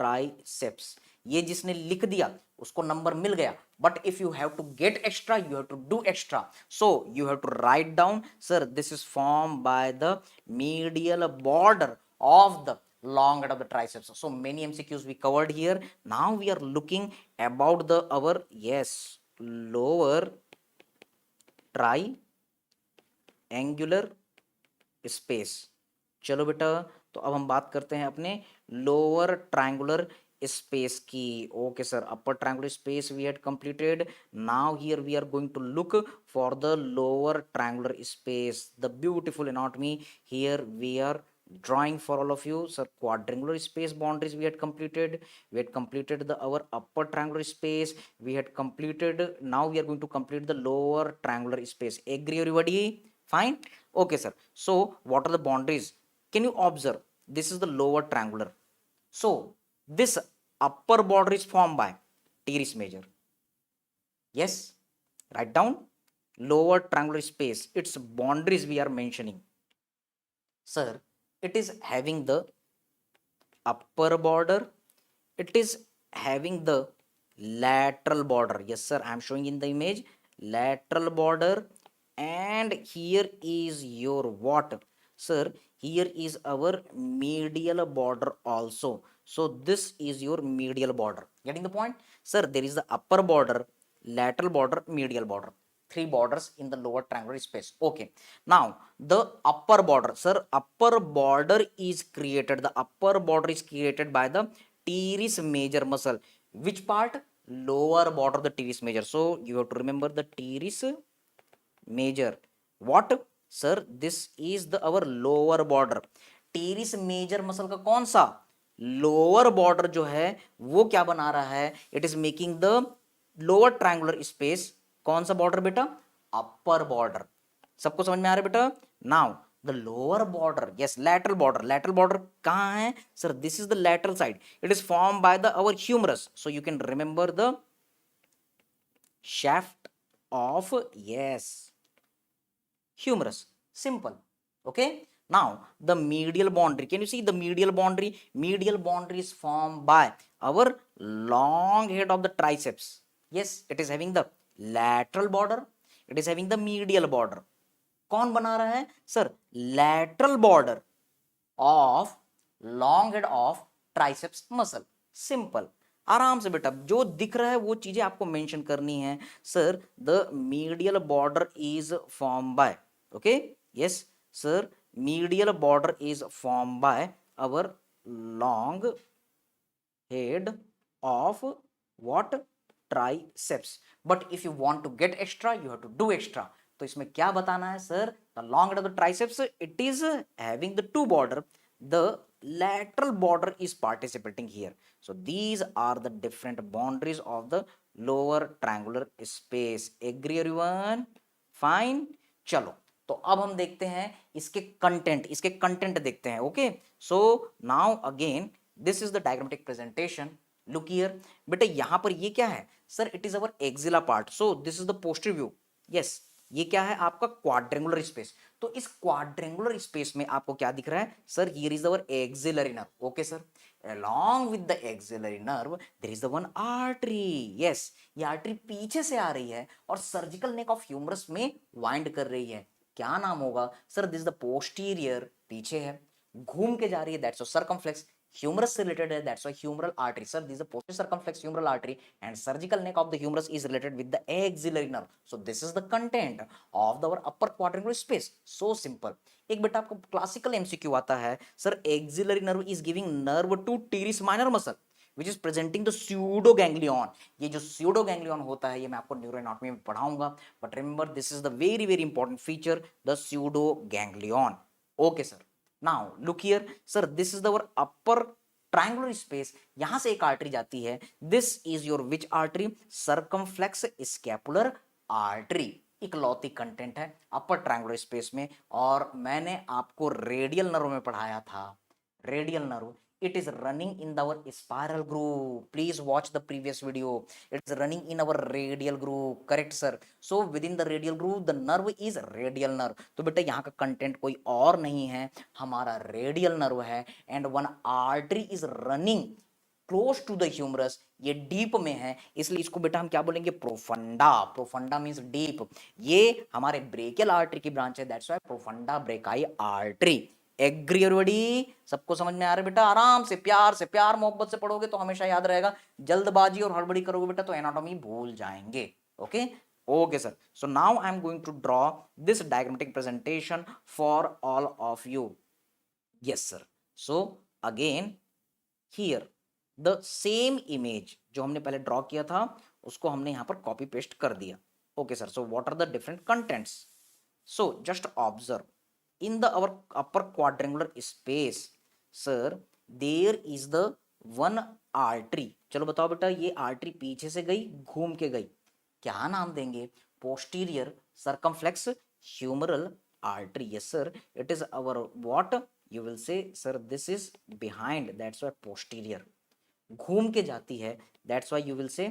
triceps. ये जिसने लिख दिया उसको number मिल गया, but if you have to get extra, you have to do extra. So you have to write down, sir, this is formed by the medial border of the long head of the triceps. So many MCQs we covered here. Now we are looking about the our lower triangular space. चलो बेटा, तो अब हम बात करते हैं अपने lower triangular space की. Okay sir, upper triangular space we had completed. Now here we are going to look for the lower triangular space, the beautiful anatomy. Here we are drawing for all of you. Sir, quadrangular space boundaries we had completed. We had completed the our upper triangular space. We had completed. Now we are going to complete the lower triangular space. Agree everybody? Fine. Okay sir, so what are the boundaries? Can you observe? This is the lower triangular. So this upper border is formed by teres major. Yes, write down lower triangular space, its boundaries we are mentioning. Sir, it is having the upper border, it is having the lateral border. Yes sir, I am showing in the image lateral border, and here is your what? Sir, here is our medial border also. So this is your medial border. Getting the point? Sir, there is the upper border, lateral border, medial border. Three borders in the lower triangular space. Okay, now the upper border. Sir, upper border is created, the upper border is created by the teres major muscle. Which part? Lower border of the teres major. So you have to remember the teres major. What? Sir, this is the our lower border. teres major muscle का कौन सा lower border जो है वो क्या बना रहा है? It is making the lower triangular space. कौन सा बॉर्डर बेटा? Upper border. सबको समझ में आ रहा है बेटा? Now the lower border, yes, lateral border. Lateral border कहां है? Sir, this is the lateral side. It is form by the our humerus. So you can remember the shaft of, yes, humerus. Simple. Okay, now the medial boundary. Can you see the medial boundary? Medial boundary is formed by our long head of the triceps. Yes, it is having the lateral border, it is having the medial border. कौन बना रहा है? Sir, lateral border of long head of triceps muscle. Simple. आराम से बेटा, जो दिख रहा है वो चीजें आपको मेंशन करनी है. Sir, the medial border is form bye, okay, yes sir, medial border is formed by our long head of what? Triceps. But if you want to get extra, you have to do extra. तो इसमें क्या बताना है sir? The long head of the triceps, it is having the two border. The lateral border is participating here. So these are the different boundaries of the lower triangular space. Agree everyone? Fine. चलो, तो अब हम देखते हैं इसके content देखते हैं. Okay, so now again this is the diagrammatic presentation. Look here बेटा, यहां पर ये क्या है? Sir, it is our axilla part. So this is the posterior view. Yes, ये क्या है? आपका क्वाड्रेंगुलर स्पेस. तो इस क्वाड्रेंगुलर स्पेस में आपको क्या दिख रहा है? Sir, here is our axillary nerve. Okay sir, along with the axillary nerve there is the one artery. yes, ये आर्टरी पीछे से आ रही है और सर्जिकल नेक ऑफ ह्यूमरस में वाइंड कर रही है. क्या नाम होगा? सर, दिस द पोस्टीरियर, पीछे है, घूम के जा रही है, दैट्स सर्कमफ्लेक्स. humerus से related है, that's why humeral artery. Sir, this is a posterior circumflex humeral artery and surgical neck of the humerus is related with the axillary nerve. So this is the content of our upper quadrangular space. So simple. एक बेटा आपको classical MCQ आता है, sir axillary nerve is giving nerve to teres minor muscle which is presenting the pseudo ganglion. ये जो pseudo ganglion होता है ये मैं आपको न्यूरो एनाटॉमी में पढ़ाऊंगा, but remember this is the very very important feature, the pseudo ganglion. Okay sir, now look here sir, this is our upper triangular space. यहां से एक आर्टरी जाती है, this is your which artery, circumflex scapular artery. इकलौती content है अपर triangular space में. और मैंने आपको रेडियल नर्व में पढ़ाया था, radial nerve, it is running in our spiral groove. Please watch the previous video. It's running in our radial groove. Correct sir. So within the radial groove the nerve is radial nerve. तो बेटा यहाँ का content कोई और नहीं है, हमारा radial nerve है. And one artery is running close to the humerus, ये डीप में है, इसलिए इसको बेटा हम क्या बोलेंगे, प्रोफंडा. Profunda means deep. ये हमारे ब्रेकियल आर्टरी की ब्रांच है, that's why profunda brachii artery. Agree everybody? सबको समझ में आ रहा है बेटा? आराम से प्यार से, प्यार मोहब्बत से पढ़ोगे तो हमेशा याद रहेगा. जल्दबाजी और हड़बड़ी करोगे बेटा तो एनाटॉमी भूल जाएंगे. Okay okay sir. So now I am going to draw this diagrammatic presentation for all of you. Yes sir. So again here the same image जो हमने पहले ड्रॉ किया था उसको हमने यहां पर कॉपी पेस्ट कर दिया. Okay sir. So what are the different contents? So just observe in the our upper quadrangular space sir, there is the one artery. चलो बताओ बेटा, ये आर्टरी पीछे से गई, घूम के गई, क्या नाम देंगे? Posterior circumflex humeral artery. Yes sir, it is our what, you will say sir this is behind, that's why posterior. घूम के जाती है, that's why you will say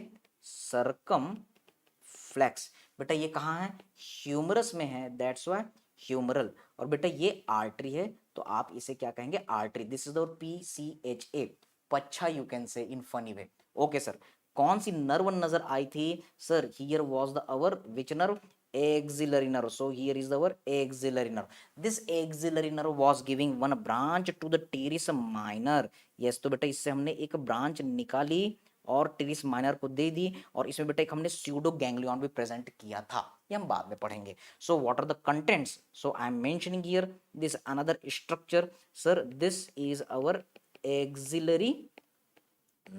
circumflex. बेटा ये कहाँ है? ह्यूमरस में है, दैट्स व्हाई ह्यूमरल. और बेटा ये आर्टरी है तो आप इसे क्या कहेंगे? Artery. This is the PCHA, पच्छा you can say in funny way. Okay sir. कौन सी नर्व नजर आई थी sir? Here was the our which nerve? Axillary nerve. So here is our axillary nerve. This axillary nerve was giving one branch to the teres minor. Yes, तो बेटा इससे हमने एक ब्रांच निकाली और टीरिस माइनर को दे दी, और इसमें बेटा एक हमने स्यूडो गैंग्लियन भी प्रेजेंट किया था, ये हम बाद में पढ़ेंगे. So what are the contents? So I am mentioning here this another structure sir, this is our axillary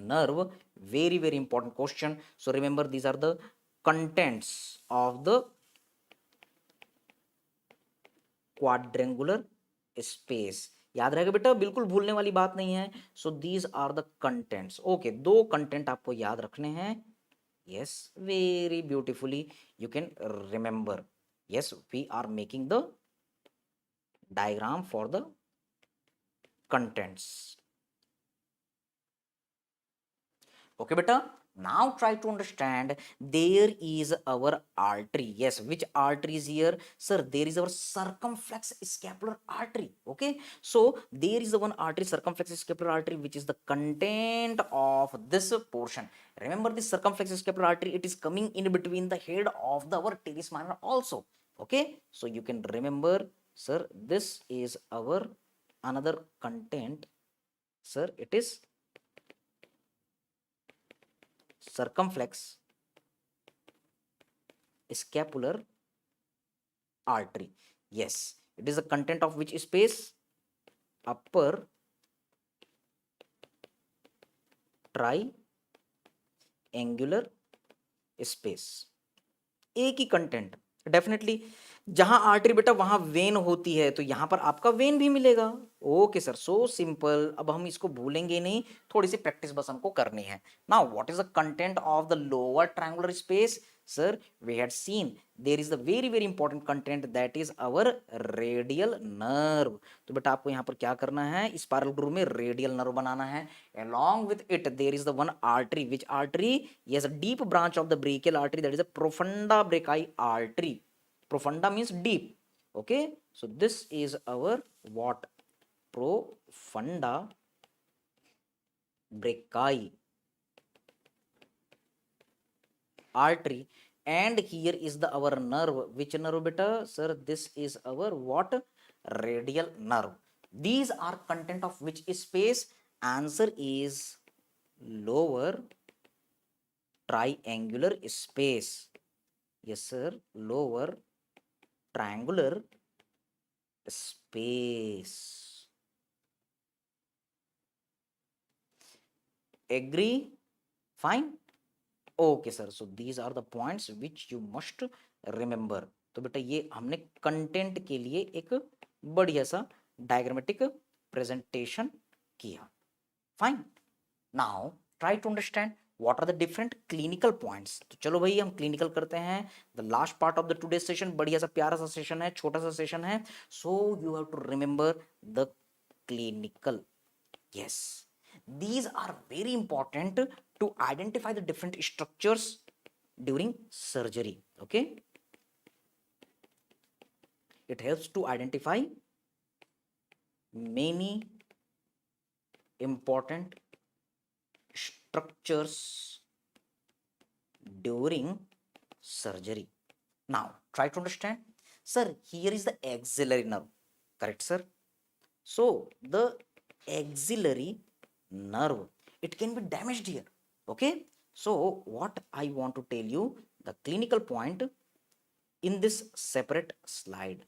nerve. Very very important question. So remember these are the contents of the quadrangular space. याद रहेगा बेटा, बिल्कुल भूलने वाली बात नहीं है. So these are the contents. Okay, दो कंटेंट आपको याद रखने हैं. yes, very beautifully you can remember. yes, we are making the diagram for the contents. okay beta, now try to understand. There is our artery. yes, which artery is here sir? There is our circumflex scapular artery. okay, so there is the one artery, circumflex scapular artery, which is the content of this portion. remember this circumflex scapular artery, it is coming in between the head of the our teres minor also. okay, so you can remember sir, this is our another content sir, it is circumflex scapular artery. yes, it is the content of which space? upper triangular space. एक ही content. Definitely जहां artery बेटा वहां when होती है, तो यहां पर आपका वेन भी मिलेगा. Okay sir, so simple. अब हम इसको भूलेंगे नहीं, थोड़ी सी प्रैक्टिस बस हमको करनी है. Now what is the content of the lower triangular space sir? We had seen there is the very very important content, that is our radial nerve. तो बेटा आपको यहाँ पर क्या करना है? स्पाइरल ग्रूव में रेडियल नर्व बनाना है. along with it there is the one artery. which artery? yes, a deep branch of the brachial artery, that is a profunda brachii artery. Profunda means deep. okay, so this is our what? Profunda brachii artery. and here is the our nerve. which nerve beta sir? this is our what? radial nerve. these are content of which space? Answer is lower triangular space. Yes, sir. Lower triangular space. Agree? Fine. Okay sir, so these are the points which you must remember. तो बेटा ये हमने content के लिए एक बढ़िया सा diagrammatic presentation किया. Fine. Now try to understand what are the different clinical points. तो चलो भाई हम क्लिनिकल करते हैं. The last part of the today session. बढ़िया सा प्यारा सा सेशन है, छोटा सा सेशन है. So you have to remember the clinical. Yes, these are very important to identify the different structures during surgery. Okay, it helps to identify many important structures during surgery. Now try to understand. Sir, here is the axillary nerve, correct sir? So the axillary nerve, it can be damaged here. Okay, so what I want to tell you, the clinical point in this separate slide.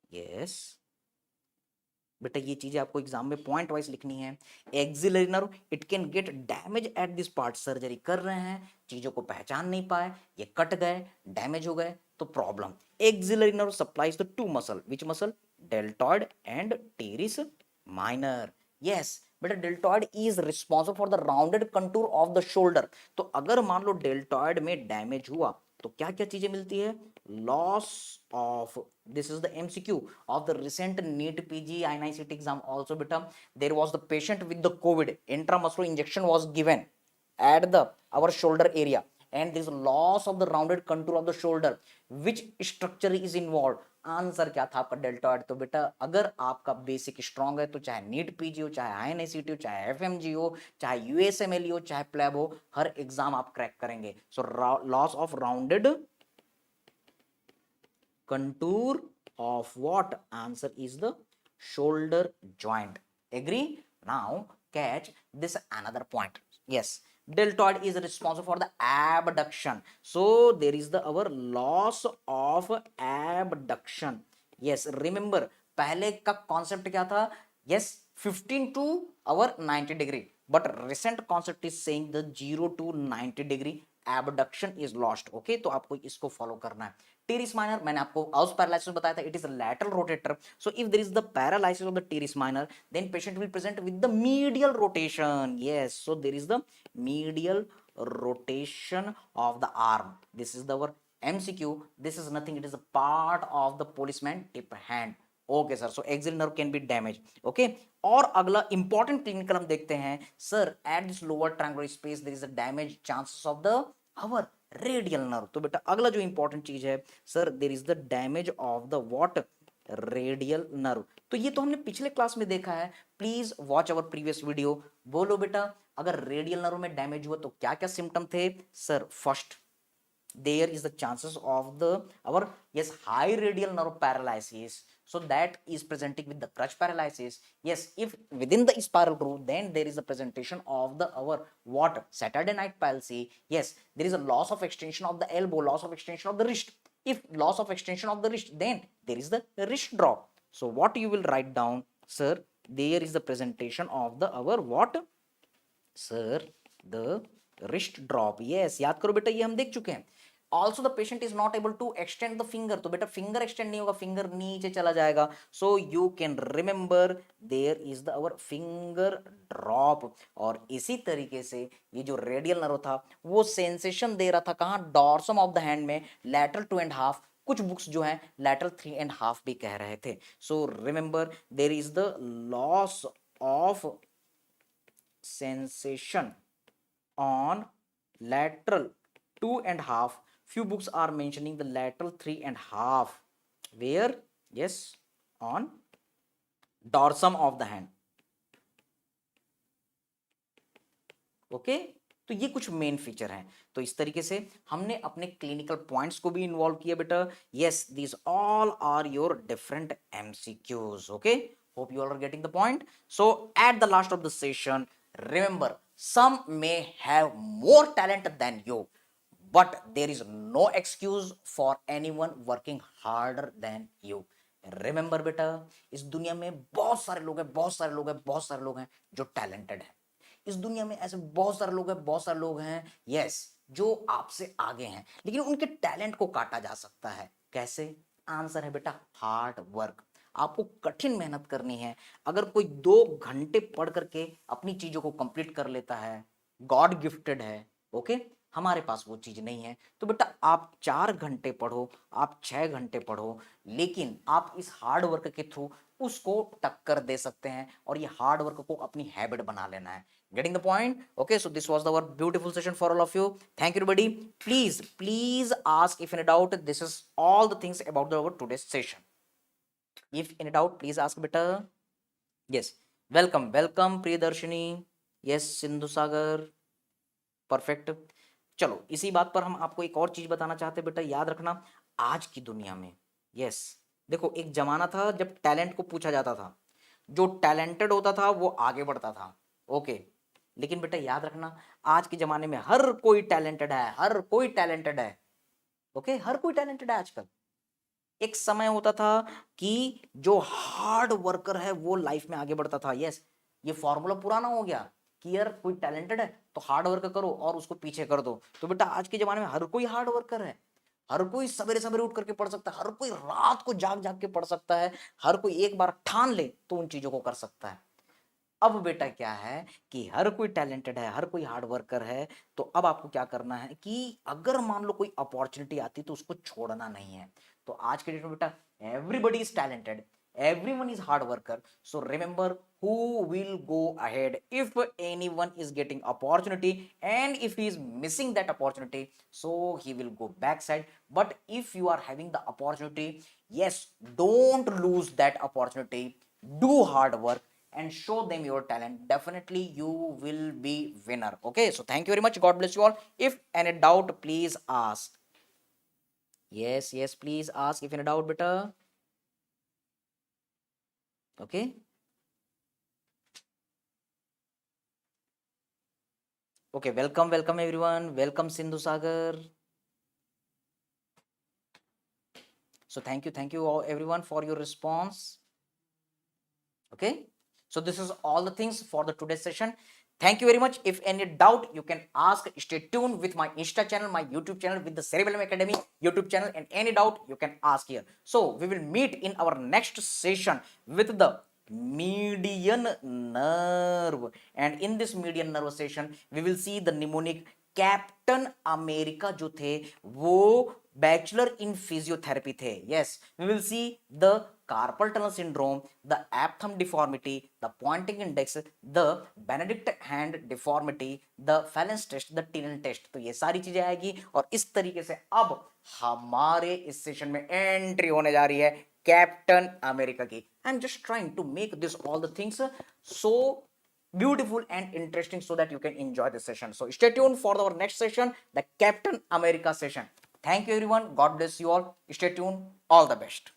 Yes, बेटा ये चीजें आपको exam में point wise लिखनी है. Axillary nerve, it can get damage at this part. Surgery कर रहे हैं, चीजों को पहचान नहीं पाए, ये कट गए, डैमेज हो गए, तो problem. Axillary nerve supplies the two muscle. Which muscle? Deltoid and teres minor. Yes बेटा, deltoid is responsible for the rounded contour of the shoulder. तो अगर मान लो डेल्टॉइड में डैमेज हुआ तो क्या क्या चीजें मिलती है? Loss of, this is the MCQ of the recent NEET PG INICT exam also beta. There was the patient with the COVID, intramuscular injection was given at the our shoulder area, and there is loss of the rounded contour of the shoulder. Which structure is involved? Answer क्या था आपका? Deltoid. तो बेटा अगर आपका basic strong है तो चाहे नीट पीजी हो, चाहे आईएनआईसीटी हो, चाहे एफएमजी हो, चाहे यूएसएमएल हो, चाहे प्लेब हो, हर एग्जाम आप क्रैक करेंगे. So loss of rounded contour of what? Answer is the shoulder joint. Agree? Now catch this another point. Yes, deltoid is responsible for the abduction. So there is the our loss of abduction. Yes, remember पहले का concept क्या था? Yes, 15 to our 90 degree, but recent concept is saying the 0 to 90 degree abduction is lost. Okay, तो आपको इसको follow करना है. Teres minor, मैंने आपको आउस पैरालिसिस बताया था, it is lateral rotator. So if there is the paralysis of the teres minor, then patient will present with the medial rotation. Yes, so there is the medial rotation of the arm. This is the MCQ. This is nothing, it is a part of the policeman tip hand. Okay sir, so axil nerve can be damage. Okay, और अगला important clinical हम देखते हैं. Sir at this lower triangular space there is a damage chances of the our radial nerve. तो बेटा अगला जो important चीज है sir, there is the damage of the what? Radial nerve. तो ये तो हमने पिछले क्लास में देखा है. Please watch our previous video. बोलो बेटा, अगर रेडियल नर्व में डैमेज हुआ तो क्या क्या सिम्टम थे? Sir first, there is the chances of the our yes high radial nerve paralysis, so that is presenting with the crutch paralysis. Yes, if within the spiral groove, then there is a presentation of the our what? Saturday night palsy. Yes, there is a loss of extension of the elbow, loss of extension of the wrist. If loss of extension of the wrist, then there is the wrist drop. So what you will write down? Sir, there is the presentation of the our what? Sir, the wrist drop. Yes, याद करो बेटा, ये हम देख चुके हैं. Also the patient is not able to extend the finger. तो बेटा फिंगर एक्सटेंड नहीं होगा, फिंगर नीचे चला जाएगा. So you can remember there is the our finger drop. और इसी तरीके से ये जो रेडियल नर्व था वो सेंसेशन दे रहा था कहाँ? डॉर्सम ऑफ द हैंड में, लैटरल 2.5. कुछ बुक्स जो हैं लैटरल 3.5 भी कह रहे थे. So remember there is the loss of sensation on lateral 2.5. Few books are mentioning the lateral 3.5. Where? Yes, on dorsum of the hand. Okay, तो ये कुछ मेन फीचर हैं। तो इस तरीके से हमने अपने क्लिनिकल पॉइंट्स को भी इन्वॉल्व किया बेटा। Yes, these all are your different MCQs. Okay, hope you all are getting the point. So at the last of the session, remember, some may have more talent than you, but there is no excuse for anyone working harder than you. Remember बेटा, इस दुनिया में बहुत सारे लोग हैं, बहुत सारे लोग हैं, बहुत सारे लोग हैं जो टैलेंटेड हैं। इस दुनिया में ऐसे बहुत सारे लोग हैं, बहुत सारे लोग हैं, यस, जो आपसे आगे हैं, लेकिन उनके टैलेंट को काटा जा सकता है। कैसे? आंसर है बेटा हार्ड वर्क। आपको कठिन मेहनत करनी है। अगर कोई 2 घंटे पढ़ करके अपनी चीजों को कंप्लीट कर लेता है, गॉड गिफ्टेड है। ओके, हमारे पास वो चीज नहीं है। तो बेटा आप 4 घंटे पढ़ो, आप 6 घंटे पढ़ो, लेकिन आप इस हार्ड वर्क के थ्रू उसको टक्कर दे सकते हैं और ये हार्ड वर्क को अपनी हैबिट बना लेना है। Getting the point? Okay, so this was our beautiful session for all of you. Thank you, everybody. Please ask if in a doubt. This is all the things about our today's session. If in a doubt, please ask, beta. Yes, welcome, Priyadarshini. Yes, Sindhu Sagar. Perfect. चलो, इसी बात पर हम आपको एक और चीज बताना चाहते हैं बेटा, याद रखना आज की दुनिया में, यस, देखो एक जमाना था जब टैलेंट को पूछा जाता था, जो टैलेंटेड होता था वो आगे बढ़ता था। ओके, लेकिन बेटा याद रखना आज के जमाने में हर कोई टैलेंटेड है, हर कोई टैलेंटेड है। ओके, हर कोई टैलेंटेड है आजकल। एक समय होता था कि जो हार्ड वर्कर है वो लाइफ में आगे बढ़ता था। यस, ये फॉर्मूला पुराना हो गया कि यार कोई टैलेंटेड है तो हार्ड वर्क करो और उसको पीछे कर दो। तो बेटा आज के जमाने में हर कोई हार्ड वर्कर है, हर कोई सवेरे सवेरे उठ करके पढ़ सकता है, हर कोई रात को जाग जाग के पढ़ सकता है, हर कोई एक बार ठान ले तो उन चीजों को कर सकता है। अब बेटा क्या है कि हर कोई टैलेंटेड है, हर कोई हार्ड वर्कर है, तो अब आपको क्या करना है कि अगर मान लो कोई अपॉर्चुनिटी आती तो उसको छोड़ना नहीं है। तो आज के डेट में बेटा everybody is talented, everyone is hard worker, so remember who will go ahead if anyone is getting opportunity, and if he is missing that opportunity, so he will go backside. But if you are having the opportunity, yes, don't lose that opportunity, do hard work and show them your talent. Definitely you will be winner. Okay, so thank you very much, god bless you all. If any doubt, please ask. Yes, please ask if any doubt, beta. Okay, okay, welcome everyone, welcome Sindhu Sagar. So thank you all everyone for your response. Okay, so this is all the things for the today's session. Thank you very much. If any doubt, you can ask. Stay tuned with my Insta channel, my YouTube channel, with the Cerebellum Academy YouTube channel, and any doubt you can ask here. So we will meet in our next session with the median nerve, and in this median nerve session we will see the mnemonic Captain America जो थे वो bachelor in physiotherapy थे। Yes, we will see the carpal tunnel syndrome, the ape thumb deformity, the pointing index, the Benedict hand deformity, the Phalen's test, the Tinel test. तो ये सारी चीजें आएगी और इस तरीके से अब हमारे इस सेशन में एंट्री होने जा रही है कैप्टन अमेरिका की। I am just trying to make this all the things so beautiful and interesting so that you can enjoy the session. So stay tuned for our next session, the Captain America session. Thank you everyone, god bless you all, stay tuned, all the best.